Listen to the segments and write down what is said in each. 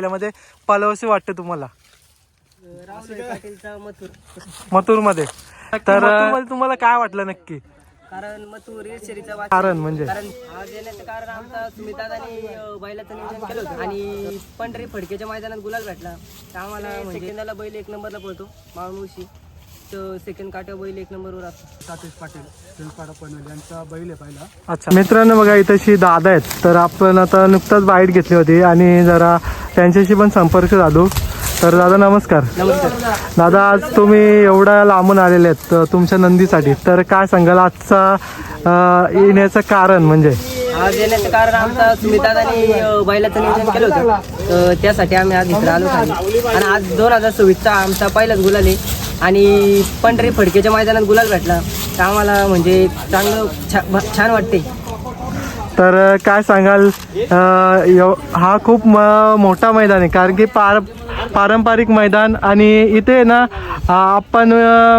मध्ये पलवशी वाटते तुम्हाला? मथुर मध्ये. तर तुम्हाला काय वाटलं नक्की? कारण मथुर शेरीचा कारण म्हणजे आज येण्याचं कारण आमचा सुमितदादांनी बैलाचं नियोजन केलं होतं आणि पंढरी फडकेच्या मैदानात गुलाल भेटला. तर आम्हाला सेकंदाला बैल एक नंबरला पळतो माळमुशी. तर सेकंड काट्या बैल एक नंबरवर असतो. सातेश पाटील शिल्पाडा पनवेल यांचा बैल आहे पहिला. अच्छा मित्रांनो, बघा इथेशी दादा आहेत. तर आपण आता नुकताच बाईट घेतली होती आणि जरा त्यांच्याशी पण संपर्क साधू. तर दादा नमस्कार. दादा, आज तुम्ही एवढा लांबून आलेले आहेत तुमच्या नंदीसाठी, तर काय सांगाल आजचा येण्याचं कारण? म्हणजे आज येण्याचं कारण आमचा सुमितदादांनी बैलाचं नियोजन केलं होतं. तर त्यासाठी आम्ही आज इकडे आलो आणि आज 2024चा आमचा पहिलाच गुलाल आहे आणि पंढरी फडकेच्या मैदानात गुलाल भेटला. तर आम्हाला म्हणजे चांगलं छान वाटते. तर काय सांगाल, हा खूप मोठा मैदान आहे, कारण की पारंपरिक मैदान आणि इथे ना आपण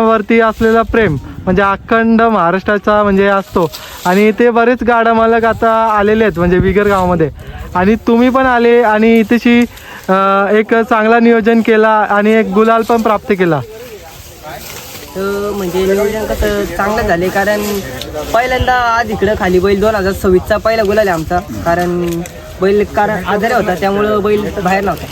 वरती असलेला प्रेम म्हणजे अखंड महाराष्ट्राचा म्हणजे असतो. आणि इथे बरेच गाडा मालक आता आलेले आहेत म्हणजे बिगर गावामध्ये, आणि तुम्ही पण आले आणि इथेशी एक चांगला नियोजन केला आणि एक गुलाल पण प्राप्त केला. म्हणजे नियोजन कसं चांगलं झाले, कारण पहिल्यांदा आज इकडं खाली बैल 2026चा पहिला गुलाल आहे आमचा. कारण बैल आजारी होता त्यामुळं बैल बाहेर नव्हता.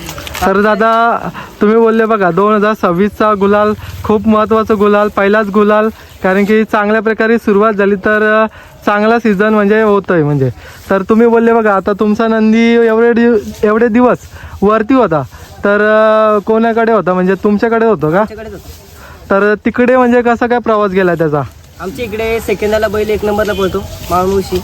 तर दादा तुम्ही बोलले बघा 2026चा गुलाल खूप महत्त्वाचा गुलाल, पहिलाच गुलाल, कारण की चांगल्या प्रकारे सुरुवात झाली तर चांगला सीझन म्हणजे होतोय म्हणजे. तर तुम्ही बोलले बघा आता तुमचा नंदी एवढे दिवस वरती होता, तर कोणाकडे होता? म्हणजे तुमच्याकडे होतो का? तर तिकडे म्हणजे कसा काय प्रवास गेला त्याचा? आमच्या इकडे सेकंदाला बैल एक नंबरला पळतो माळमुशी.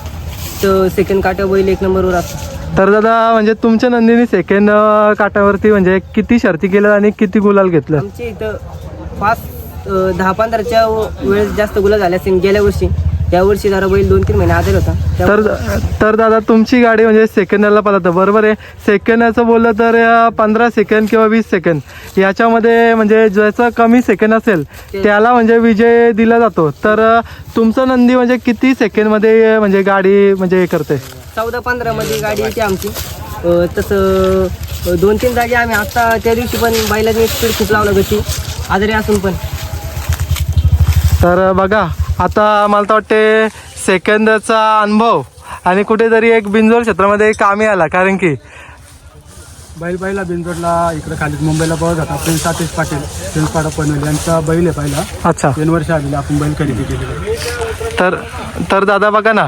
तर सेकंड काट्या बैल एक नंबरवर असतो. तर दादा म्हणजे तुमच्या नंदीने सेकंड काटावरती म्हणजे किती शर्ती केल्या आणि किती गुलाल घेतलं? आमच्या इथं 10-15च्या वेळेस जास्त गुलाल झाले असतील गेल्या वर्षी. या वर्षी जरा बैल 2-3 महिने आजारी होता. तर दादा तुमची गाडी म्हणजे सेकंदाला पळतं बरोबर आहे. सेकंदाचं बोललं तर 15 सेकंद किंवा 20 सेकंद याच्यामध्ये म्हणजे ज्याचा कमी सेकंद असेल त्याला म्हणजे विजय दिला जातो. तर तुमचं नंदी म्हणजे किती सेकंडमध्ये म्हणजे गाडी म्हणजे हे करते? 14-15 मध्ये गाडी येते आमची. तसं 2-3 जागी आम्ही आता त्या दिवशी पण बैलांनी स्पीड खूप लावला गती आजारी असून पण. तर बघा आता मला तर वाटते सेकंदाचा अनुभव आणि कुठेतरी एक बिंजोड क्षेत्रामध्ये कामी आला, कारण की बैल पहिला बिनजोडला इकडे खाली मुंबईला पळत होता. प्रिन्स सातेश पाटील शिल्पाडा पनवेल यांचा बैल आहे पहिला. अच्छा 3 वर्ष आलेले आपण बैल खरेदी केलेली. तर दादा बघा ना,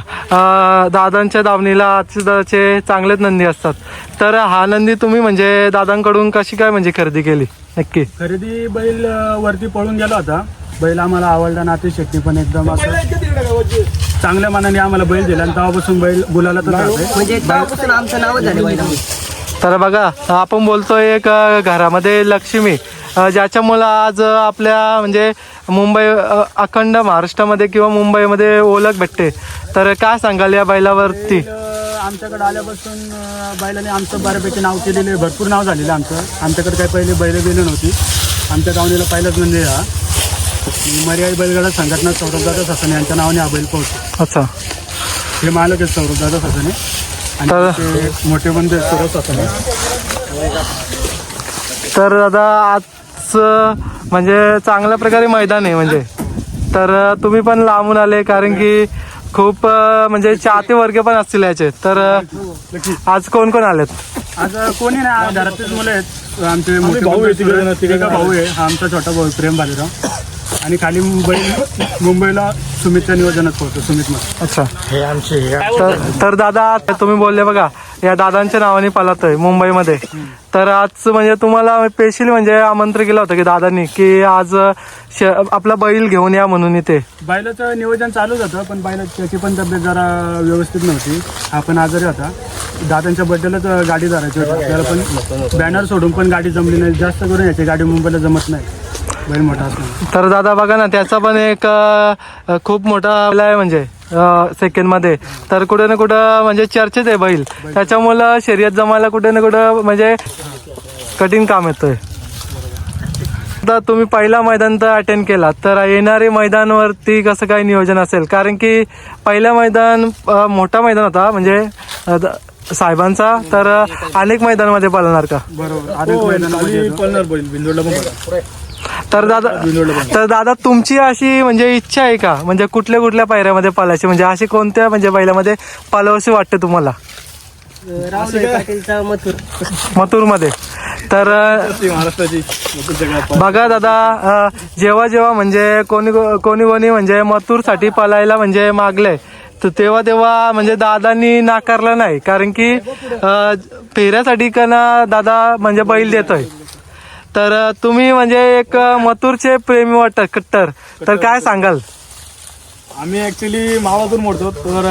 दादांच्या दावणीला आजचे चांगलेच नंदी असतात. तर हा नंदी तुम्ही म्हणजे दादांकडून कशी काय म्हणजे खरेदी केली नक्की? खरेदी बैल वरती पळून गेला होता. बैल आम्हाला आवडला. नाते शेट्टी पण एकदम असं चांगल्या मनाने आम्हाला बैल दिला आणि तेव्हापासून बैल गुलाला तर म्हणजे तेव्हापासून आमचं नावच झालं बैलामध्ये. तर बघा आपण बोलतोय एक घरामध्ये लक्ष्मी, ज्याच्यामुळं आज आपल्या म्हणजे मुंबई अखंड महाराष्ट्रामध्ये किंवा मुंबईमध्ये ओळख भेटते. तर काय सांगाल या बैलावरती? आमच्याकडे आल्यापासून बैलाने आमचं बऱ्यापैकी नाव केलेले, भरपूर नाव झालेलं आमचं. आमच्याकडे काही पहिले बैल गेले नव्हती. आमच्या गावणीला पहिलाच म्हणजे हा मर्यादा बैलगाडा संघटना सौरभदादा ससाने यांच्या नावाने हा बैल पोहोचतो. अच्छा, हे मालक आहेत सौरभदादा ससाने आणि ते मोठे बंधू आहेत सौरभ ससाने. तर दादा आज म्हणजे चांगल्या प्रकारे मैदान आहे म्हणजे. तर तुम्ही पण लांबून आले, कारण की खूप म्हणजे चाहते वर्ग पण असतील याचे. तर आज कोण कोण आलेत? आज कोणी नाही, घरातलेच मुलं आहेत. आमचे मोठे भाऊ आहे. हा आमचा छोटा भाऊ प्रेम भालेराव. आणि खाली मुंबईला सुमितच्या नियोजनात पोहोचतो सुमित मध्ये. अच्छा, हे आमचे. तर दादा तुम्ही बोलले बघा या दादांच्या नावाने पळतोय मुंबईमध्ये. तर आज म्हणजे तुम्हाला स्पेशली म्हणजे आमंत्रण केलं होतं की दादांनी की आज आपला बैल घेऊन या म्हणून इथे? बैलाचं नियोजन चालूच होतं, पण त्याची पण तब्येत जरा व्यवस्थित नव्हती. हा पण आजारी होता. दादांच्या बड्डेलाच गाडी धरायची होती त्याला, पण बॅनर सोडून पण गाडी जमली नाही. जास्त करून याची गाडी मुंबईला जमत नाही, बैल मोठा असतो. तर दादा बघा ना, त्याचा पण एक खूप मोठा आहे म्हणजे सेकंडमध्ये. तर कुठे ना कुठं म्हणजे चर्चेत आहे बैल, त्याच्यामुळं शर्यत जमायला कुठे ना कुठं म्हणजे कठीण काम येतोय. आता तुम्ही पहिला मैदान तर अटेंड केला, तर येणारे मैदानावरती कसं काय नियोजन असेल? कारण की पहिला मैदान मोठा मैदान होता म्हणजे साहेबांचा, तर अनेक मैदानामध्ये पळणार का? बरोबर अनेक मैदानामध्ये येतो. पळणार बैल बिंदोडला पण पळणार. तर दादा तुमची अशी म्हणजे इच्छा आहे का, म्हणजे कुठल्या कुठल्या पायऱ्यामध्ये पळायची, म्हणजे अशी कोणत्या म्हणजे बैलामध्ये पळावशी वाटते तुम्हाला? राहुल पाटीलचा मथुर. मथुरमध्ये. तर महाराष्ट्राची जगात बघा दादा, जेव्हा जेव्हा म्हणजे कोणी म्हणजे मथुरसाठी पळायला म्हणजे मागले, तर तेव्हा म्हणजे दादांनी नाकारलं नाही, कारण की फेऱ्यासाठी का ना दादा म्हणजे बैल देतोय. तर तुम्ही म्हणजे एक मथुरचे प्रेमी वाटत कट्टर, तर काय सांगाल? आम्ही ऍक्च्युली मावातून मोडतो, तर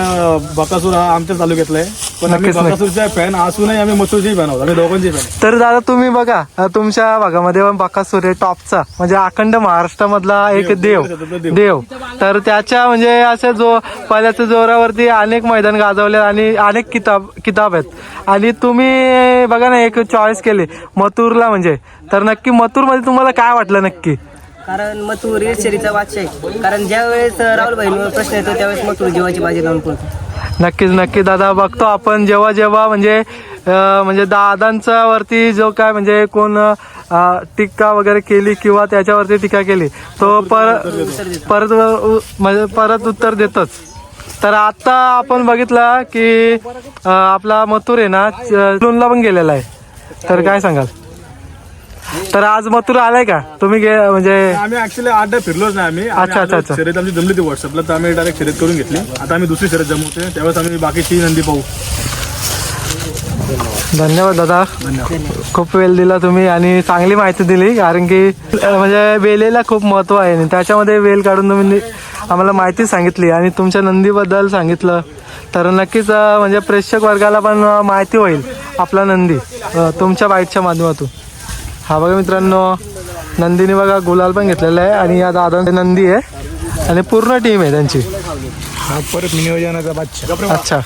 बकासूर हा आमच्या तालुक्यातला आहे, पण आम्ही नक्कीच, नक्कीच. बकासूरचा फॅन असूनही आम्ही मथुरचे फॅन आहोत. आम्ही दोघांचे फॅन. तर दादा तुम्ही बघा, तुमच्या भागामध्ये बकासूर आहे टॉपचा, म्हणजे अखंड महाराष्ट्रामधला एक देव. तर त्याच्या म्हणजे असे पहिल्याच्या जोरावरती अनेक मैदान गाजवले आणि अनेक किताब आहेत, आणि तुम्ही बघा ना एक चॉईस केली मथुरला, म्हणजे तर नक्की मथुरमध्ये तुम्हाला काय वाटलं नक्की? कारण मथुर ईर्षेरीचा वाच्य आहे. कारण ज्या वेळेस राहुल भाईंवर प्रश्न येतो त्यावेळेस मथुर जीवाची बाजी लावून पळतो. नक्की दादा, बघतो आपण जेव्हा म्हणजे दादांचा वरती जो काय म्हणजे कोण टीका वगैरे केली किंवा त्याच्यावरती टीका केली, तो परत उत्तर देतोच. तर आता आपण बघितलं की आपला मथुर आहे ना लुनला पण गेलेला आहे, तर काय सांगाल? तर आज मथुर आलाय का तुम्ही म्हणजे? आम्ही ऍक्च्युली 8 फिरलोच नाही आम्ही. अच्छा. शर्यत आमची जमली ती व्हॉट्सअपला, तर आम्ही डायरेक्ट शर्यत करून घेतली. आता आम्ही दुसरी शर्यत जमवतोय, त्यावेळेस आम्ही बाकी 3 नंदी पाहू. धन्यवाद दादा, खूप वेळ दिला तुम्ही आणि चांगली माहिती दिली, कारण की म्हणजे वेलेला खूप महत्व आहे आणि त्याच्यामध्ये वेल काढून तुम्ही आम्हाला माहिती सांगितली आणि तुमच्या नंदीबद्दल सांगितलं, तर नक्कीच म्हणजे प्रेक्षक वर्गाला पण माहिती होईल आपला नंदी तुमच्या बाईटच्या माध्यमातून. हा बघा मित्रांनो, नंदीने बघा गुलाल पण घेतलेला आहे आणि या दादांची नंदी आहे आणि पूर्ण टीम आहे त्यांची. परत नियोजनाचा बादशाह. अच्छा.